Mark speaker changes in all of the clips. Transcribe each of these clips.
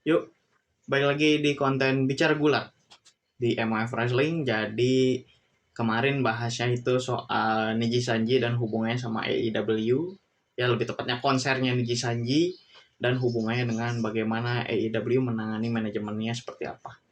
Speaker 1: Yuk, balik lagi di konten Bicara Gulat di MOF Wrestling. Jadi kemarin bahasnya itu soal Niji Sanji dan hubungannya sama AEW. Ya lebih tepatnya konsernya Niji Sanji dan hubungannya dengan bagaimana AEW menangani manajemennya seperti apa.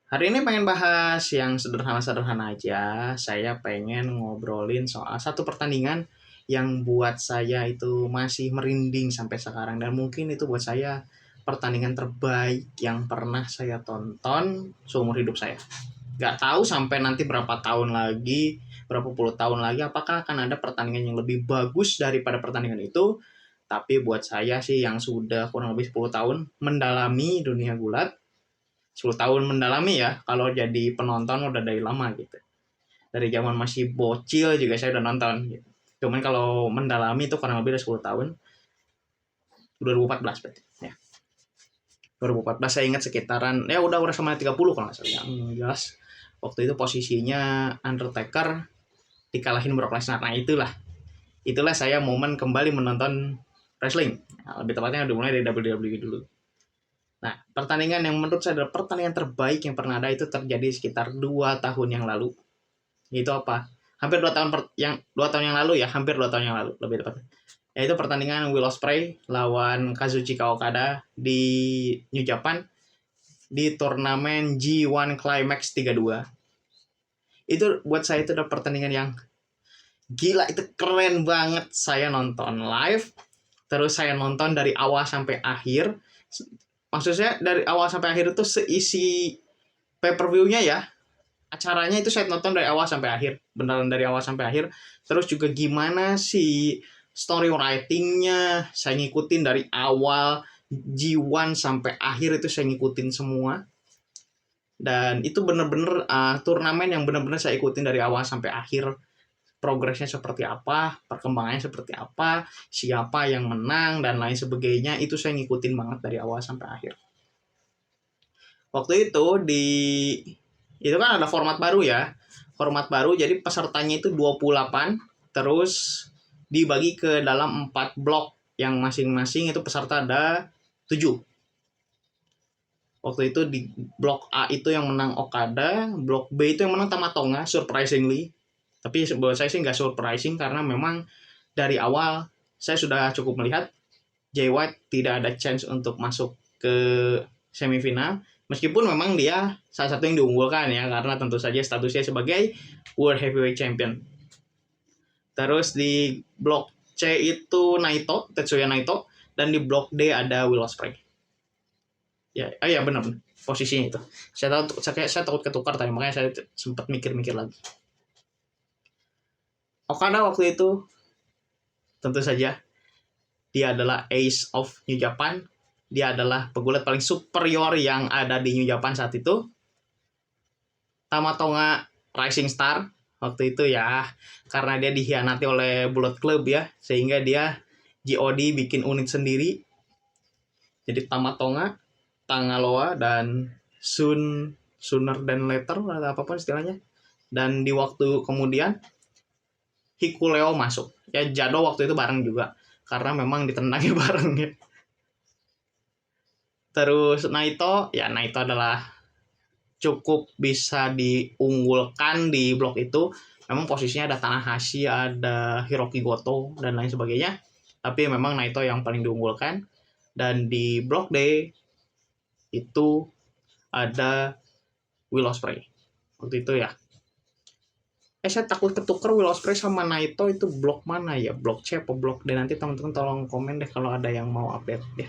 Speaker 1: Hari ini pengen bahas yang sederhana-sederhana aja. Saya pengen ngobrolin soal satu pertandingan yang buat saya itu masih merinding sampai sekarang. Dan mungkin itu buat saya pertandingan terbaik yang pernah saya tonton seumur hidup saya. Gak tahu sampai nanti berapa tahun lagi, berapa puluh tahun lagi, apakah akan ada pertandingan yang lebih bagus daripada pertandingan itu. Tapi buat saya sih yang sudah kurang lebih 10 tahun mendalami dunia gulat, 10 tahun mendalami ya, kalau jadi penonton udah dari lama gitu. Dari zaman masih bocil juga saya udah nonton gitu. Cuman kalau mendalami itu kurang lebih udah 10 tahun. 2014 berarti ya. 2014 saya ingat sekitaran ya udah sama 30 kalau nggak salah. Yang jelas waktu itu posisinya Undertaker dikalahin Brock Lesnar. Nah itulah saya momen kembali menonton wrestling. Nah, lebih tepatnya dimulai dari WWE dulu. Nah, pertandingan yang menurut saya adalah pertandingan terbaik yang pernah ada itu terjadi sekitar 2 tahun yang lalu. Itu apa? Hampir 2 tahun yang lalu ya, hampir 2 tahun yang lalu lebih tepatnya. Yaitu pertandingan Will Ospreay lawan Kazuchika Okada di New Japan di turnamen G1 Climax 32. Itu buat saya itu adalah pertandingan yang gila, itu keren banget. Saya nonton live, terus saya nonton dari awal sampai akhir. Maksudnya dari awal sampai akhir itu seisi pay-per-view-nya ya. Acaranya itu saya nonton dari awal sampai akhir, beneran dari awal sampai akhir. Terus juga gimana sih story writing-nya saya ngikutin dari awal G1 sampai akhir itu saya ngikutin semua. Dan itu bener-bener turnamen yang bener-bener saya ikutin dari awal sampai akhir. Progresnya seperti apa, perkembangannya seperti apa, siapa yang menang dan lain sebagainya, itu saya ngikutin banget dari awal sampai akhir. Waktu itu kan ada format baru ya. Format baru, jadi pesertanya itu 28, terus dibagi ke dalam 4 blok yang masing-masing itu peserta ada 7. Waktu itu di blok A itu yang menang Okada, blok B itu yang menang Tama Tonga, surprisingly. Tapi buat saya sih nggak surprising karena memang dari awal saya sudah cukup melihat Jay White tidak ada chance untuk masuk ke semifinal. Meskipun memang dia salah satu yang diunggulkan ya, karena tentu saja statusnya sebagai World Heavyweight Champion. Terus di blok C itu Naito, Tetsuya Naito, dan di blok D ada Will Ospreay. Ya, benar posisinya itu. Saya takut ketukar tadi, makanya saya sempat mikir-mikir lagi. Okada waktu itu tentu saja dia adalah Ace of New Japan. Dia adalah pegulat paling superior yang ada di New Japan saat itu. Tama Tonga Rising Star waktu itu ya, karena dia dikhianati oleh Bullet Club ya, sehingga dia GOD bikin unit sendiri. Jadi Tama Tonga, Tangaloa, dan Sooner than Later atau apapun istilahnya. Dan di waktu kemudian Hikuleo masuk. Ya Jado waktu itu bareng juga karena memang ditendangnya bareng ya. Terus Naito adalah cukup bisa diunggulkan di blok itu. Memang posisinya ada Tanahashi, ada Hiroki Goto dan lain sebagainya. Tapi memang Naito yang paling diunggulkan. Dan di blok D itu ada Will Ospreay. Waktu itu ya. Saya takut ketuker Will Ospreay sama Naito itu blok mana ya? Blok C atau blok D? Nanti teman-teman tolong komen deh kalau ada yang mau update deh.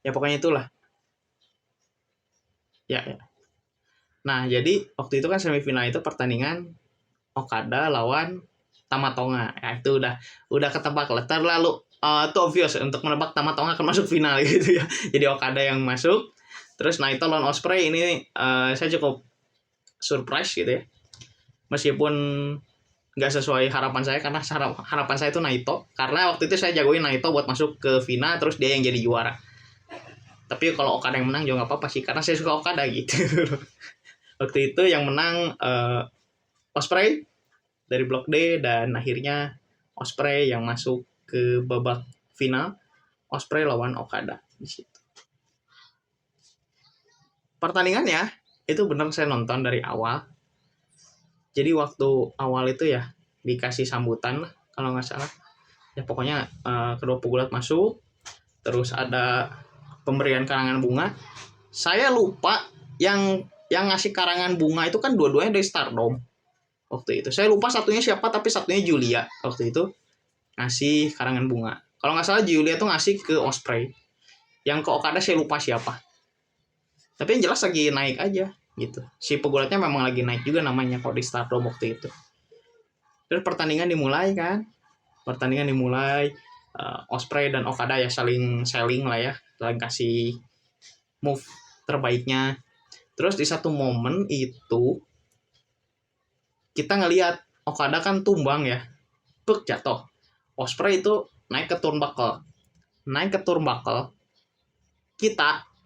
Speaker 1: Ya pokoknya itulah. Ya. Nah, jadi waktu itu kan semifinal itu pertandingan Okada lawan Tama Tonga. Ya itu udah ketebak lah. Terlalu itu obvious untuk menebak Tama Tonga akan masuk final gitu ya. Jadi Okada yang masuk. Terus Naito lawan Ospreay ini saya cukup surprise gitu ya. Meskipun nggak sesuai harapan saya, karena harapan saya itu Naito, karena waktu itu saya jagoin Naito buat masuk ke final, terus dia yang jadi juara. Tapi kalau Okada yang menang juga nggak apa-apa sih, karena saya suka Okada gitu. Waktu itu yang menang Ospreay dari blok D, dan akhirnya Ospreay yang masuk ke babak final. Ospreay lawan Okada di situ. pertandingannya itu benar saya nonton dari awal. Jadi waktu awal itu ya dikasih sambutan lah kalau nggak salah. Ya pokoknya kedua pegulat masuk, terus ada pemberian karangan bunga. Saya lupa yang ngasih karangan bunga itu kan dua-duanya dari Stardom waktu itu. Saya lupa satunya siapa, tapi satunya Julia waktu itu ngasih karangan bunga. Kalau nggak salah Julia tuh ngasih ke Ospreay. Yang ke Okada saya lupa siapa. Tapi yang jelas lagi naik aja gitu. Si pegulatnya memang lagi naik juga namanya kalau di Stardom waktu itu. Terus pertandingan dimulai kan. Ospreay dan Okada ya saling selling lah ya, saling kasih move terbaiknya. Terus di satu momen itu kita ngelihat Okada kan tumbang ya, jatuh. Ospreay itu naik ke turnbuckle.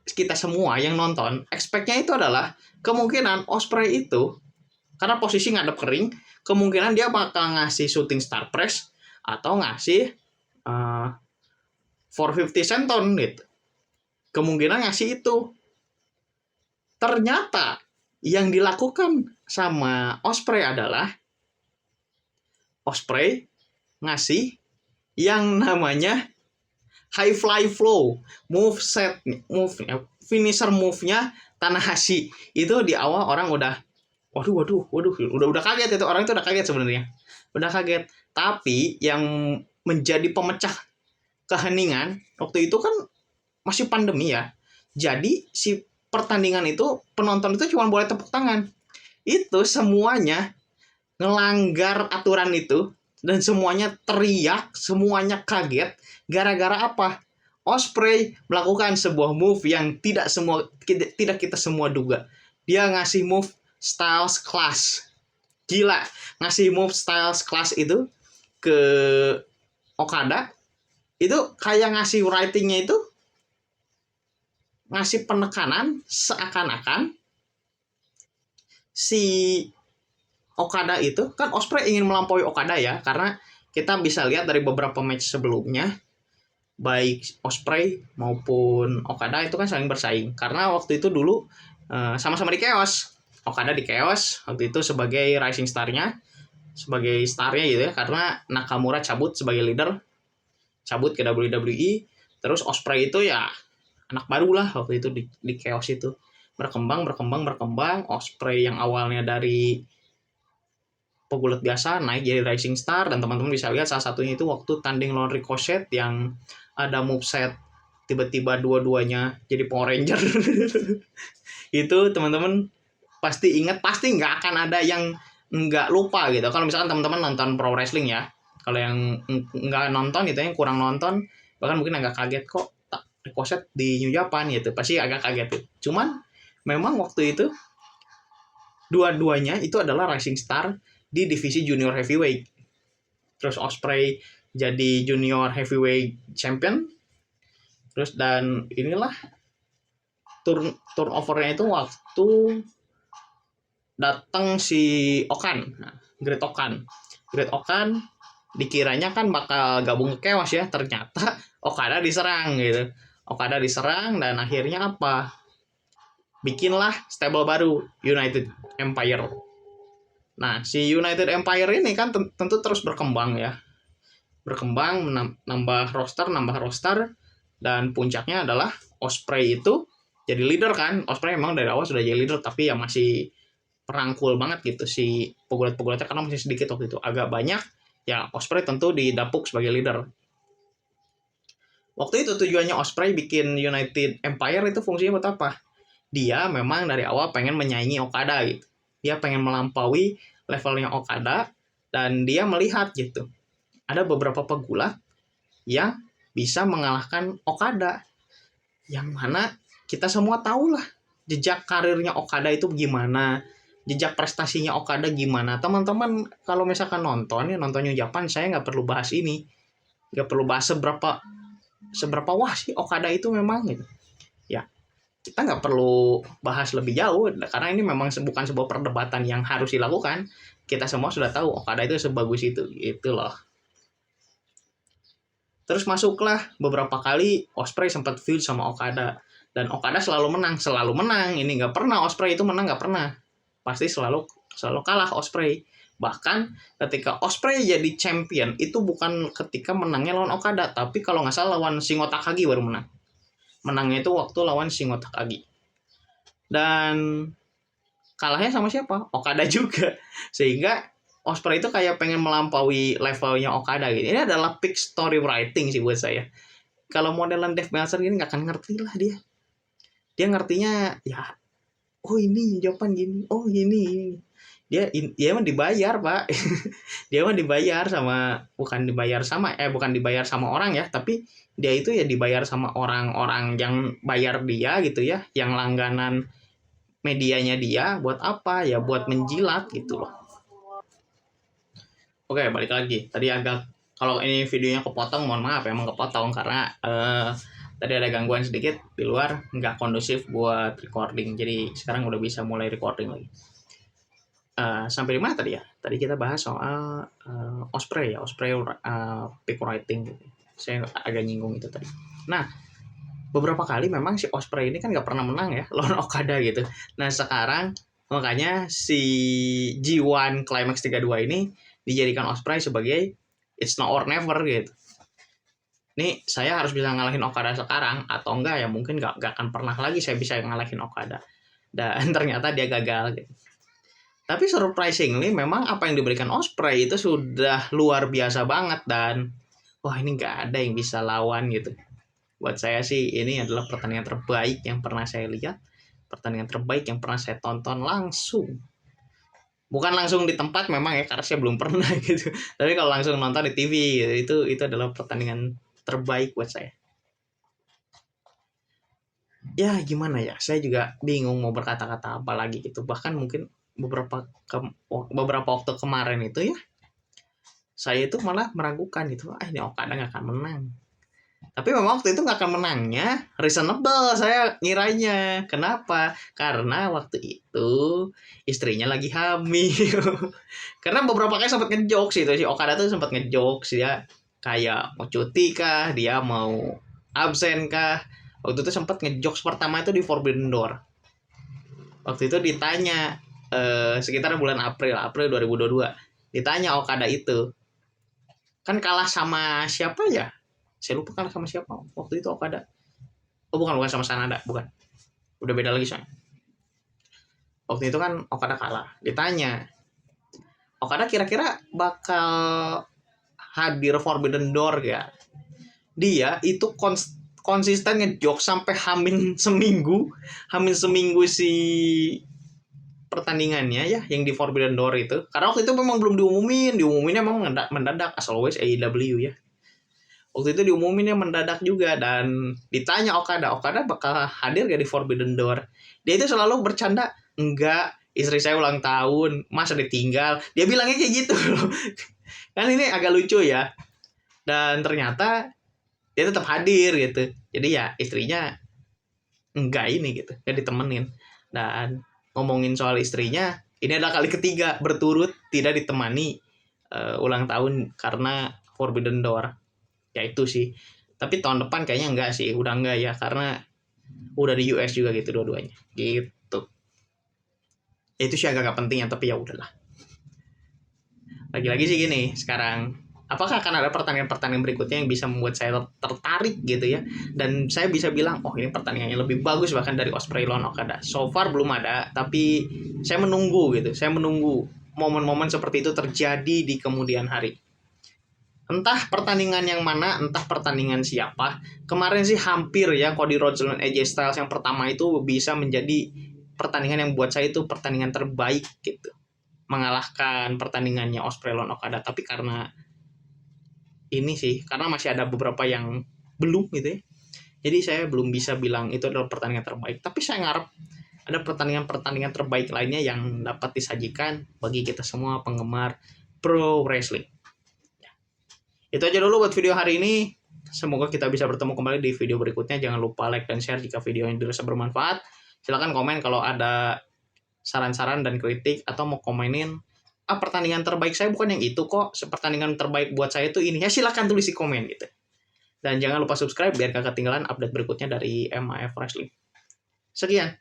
Speaker 1: Kita semua yang nonton expect-nya itu adalah kemungkinan Ospreay itu karena posisi ngadep kering, kemungkinan dia bakal ngasih shooting star press atau ngasih 450 senton gitu. Kemungkinan ngasih itu. Ternyata yang dilakukan sama Ospreay adalah Ospreay ngasih yang namanya high fly flow, finisher move-nya Tanahashi. Itu di awal orang udah udah kaget itu, orang itu udah kaget sebenarnya. Udah kaget. Tapi yang menjadi pemecah keheningan waktu itu kan masih pandemi ya. Jadi si pertandingan itu penonton itu cuma boleh tepuk tangan. Itu semuanya ngelanggar aturan itu dan semuanya teriak, semuanya kaget gara-gara apa? Ospreay melakukan sebuah move yang tidak kita semua duga. Dia ngasih move Styles Clash. Gila, ngasih move Styles Clash itu ke Okada. Itu kayak ngasih writingnya itu ngasih penekanan seakan-akan si Okada itu kan Ospreay ingin melampaui Okada ya, karena kita bisa lihat dari beberapa match sebelumnya baik Ospreay maupun Okada itu kan saling bersaing karena waktu itu dulu sama-sama di Chaos. Okada di Chaos waktu itu sebagai rising starnya gitu ya, karena Nakamura cabut sebagai leader, cabut ke WWE. Terus Ospreay itu ya anak baru lah waktu itu di Chaos itu, berkembang. Ospreay yang awalnya dari pegulat biasa naik jadi rising star, dan teman-teman bisa lihat salah satunya itu waktu tanding lawan Ricochet yang ada moveset tiba-tiba dua-duanya jadi Power Ranger. Itu teman-teman pasti ingat, pasti nggak akan ada yang nggak lupa gitu. Kalau misalkan teman-teman nonton pro wrestling ya, kalau yang nggak nonton itu, yang kurang nonton bahkan mungkin agak kaget kok Ricochet di New Japan gitu, pasti agak kaget. Cuman memang waktu itu dua-duanya itu adalah rising star di divisi junior heavyweight. Terus Ospreay jadi junior heavyweight champion. Terus dan inilah turnovernya itu waktu datang si Okan, Great Okan dikiranya kan bakal gabung ke Chaos ya, ternyata Okada diserang gitu. Okada diserang dan akhirnya apa? Bikinlah stable baru, United Empire. Nah, si United Empire ini kan tentu terus berkembang ya. Nambah roster, dan puncaknya adalah Ospreay itu jadi leader kan. Ospreay memang dari awal sudah jadi leader, tapi ya masih perangkul banget gitu si pegulat-pegulatnya karena masih sedikit waktu itu. Agak banyak, ya Ospreay tentu didapuk sebagai leader. Waktu itu tujuannya Ospreay bikin United Empire itu fungsinya buat apa? Dia memang dari awal pengen menyaingi Okada gitu. Dia pengen melampaui levelnya Okada, dan dia melihat gitu, ada beberapa pegulat yang bisa mengalahkan Okada, yang mana kita semua tahu lah jejak karirnya Okada itu gimana, jejak prestasinya Okada gimana. Teman-teman kalau misalkan nonton New Japan, saya nggak perlu bahas ini, nggak perlu bahas seberapa wah sih Okada itu memang gitu ya. Kita nggak perlu bahas lebih jauh karena ini memang bukan sebuah perdebatan yang harus dilakukan. Kita semua sudah tahu Okada itu sebagus itu gitu loh. Terus masuklah beberapa kali Ospreay sempat feud sama Okada. Dan Okada selalu menang. Ini nggak pernah Ospreay itu menang, nggak pernah. Pasti selalu kalah Ospreay. Bahkan ketika Ospreay jadi champion itu bukan ketika menangnya lawan Okada, tapi kalau nggak salah lawan Shingo Takagi baru menang. Menangnya itu waktu lawan Shingo Takagi. Dan kalahnya sama siapa? Okada juga. Sehingga Ospreay itu kayak pengen melampaui levelnya Okada gitu. Ini adalah peak story writing sih buat saya. Kalau modelan Dave Meltzer gini nggak akan ngerti lah dia. Dia ngertinya ya, oh ini jawaban gini, oh gini. Dia emang dibayar, Pak. Dia emang dibayar bukan dibayar sama orang ya, tapi dia itu ya dibayar sama orang-orang yang bayar dia gitu ya, yang langganan medianya dia buat apa? Ya buat menjilat gitu loh. Oke, balik lagi. Tadi kalau ini videonya kepotong, mohon maaf emang kepotong karena tadi ada gangguan sedikit di luar, nggak kondusif buat recording. Jadi sekarang udah bisa mulai recording lagi. Sampai di mana tadi ya? Tadi kita bahas soal Ospreay pick writing gitu. Saya agak nyinggung itu tadi. Nah, beberapa kali memang si Ospreay ini kan nggak pernah menang ya lawan Okada gitu. Nah, sekarang makanya si G1 Climax 32 ini dijadikan Ospreay sebagai it's now or never gitu. Nih, saya harus bisa ngalahin Okada sekarang atau enggak ya mungkin nggak akan pernah lagi saya bisa ngalahin Okada. Dan ternyata dia gagal gitu. Tapi surprisingly memang apa yang diberikan Ospreay itu sudah luar biasa banget dan wah ini nggak ada yang bisa lawan gitu. Buat saya sih ini adalah pertandingan terbaik yang pernah saya lihat, pertandingan terbaik yang pernah saya tonton langsung. Bukan langsung di tempat memang ya karena saya belum pernah gitu. Tapi kalau langsung nonton di TV gitu, itu adalah pertandingan terbaik buat saya. Ya gimana ya, saya juga bingung mau berkata-kata apa lagi gitu. Bahkan mungkin beberapa waktu kemarin itu ya saya itu malah meragukan gitu, ini Okada nggak akan menang. Tapi memang waktu itu nggak akan menangnya reasonable saya ngiranya. Kenapa? Karena waktu itu istrinya lagi hamil. Karena beberapa kali sempat ngejokes itu si Okada tuh sempat ngejokes dia kayak mau cuti kah, dia mau absen kah. Waktu itu sempat ngejokes pertama itu di Forbidden Door. Waktu itu ditanya sekitar bulan April 2022 ditanya Okada itu kan kalah sama siapa ya, saya lupa kalah sama siapa waktu itu Okada. Bukan sama Sanada, bukan, udah beda lagi soalnya. Waktu itu kan Okada kalah, ditanya Okada kira-kira bakal hadir Forbidden Door ya. Dia itu konsisten ngejok sampai hamin seminggu si pertandingannya ya yang di Forbidden Door itu, karena waktu itu memang belum diumuminnya memang mendadak as always AEW ya. Waktu itu diumuminnya mendadak juga dan ditanya Okada bakal hadir gak di Forbidden Door. Dia itu selalu bercanda, enggak, istri saya ulang tahun, masa ditinggal. Dia bilangnya kayak gitu loh. Kan ini agak lucu ya. Dan ternyata dia tetap hadir gitu. Jadi ya istrinya enggak ini gitu, enggak ditemenin. Dan ngomongin soal istrinya, ini adalah kali ketiga berturut tidak ditemani ulang tahun karena Forbidden Door. Ya itu sih. Tapi tahun depan kayaknya enggak sih, udah enggak ya karena udah di US juga gitu dua-duanya. Gitu. Ya, itu sih agak penting ya, tapi ya udahlah. Lagi-lagi sih gini, sekarang apakah akan ada pertandingan-pertandingan berikutnya yang bisa membuat saya tertarik gitu ya, dan saya bisa bilang oh ini pertandingannya lebih bagus bahkan dari Ospreay lawan Okada. So far belum ada, tapi saya menunggu gitu, saya menunggu momen-momen seperti itu terjadi di kemudian hari. Entah pertandingan yang mana, entah pertandingan siapa. Kemarin sih hampir ya Cody Rhodes dan AJ Styles yang pertama itu bisa menjadi pertandingan yang buat saya itu pertandingan terbaik gitu, mengalahkan pertandingannya Ospreay lawan Okada. Tapi karena ini sih, karena masih ada beberapa yang belum gitu ya, jadi saya belum bisa bilang itu adalah pertandingan terbaik. Tapi saya ngarep ada pertandingan-pertandingan terbaik lainnya yang dapat disajikan bagi kita semua penggemar pro wrestling. Itu aja dulu buat video hari ini. Semoga kita bisa bertemu kembali di video berikutnya. Jangan lupa like dan share jika video ini dirasa bermanfaat. Silakan komen kalau ada saran-saran dan kritik atau mau komenin pertandingan terbaik saya bukan yang itu kok, pertandingan terbaik buat saya itu ini ya, silakan tulis di komen gitu. Dan jangan lupa subscribe biar gak ketinggalan update berikutnya dari MAF Wrestling. Sekian.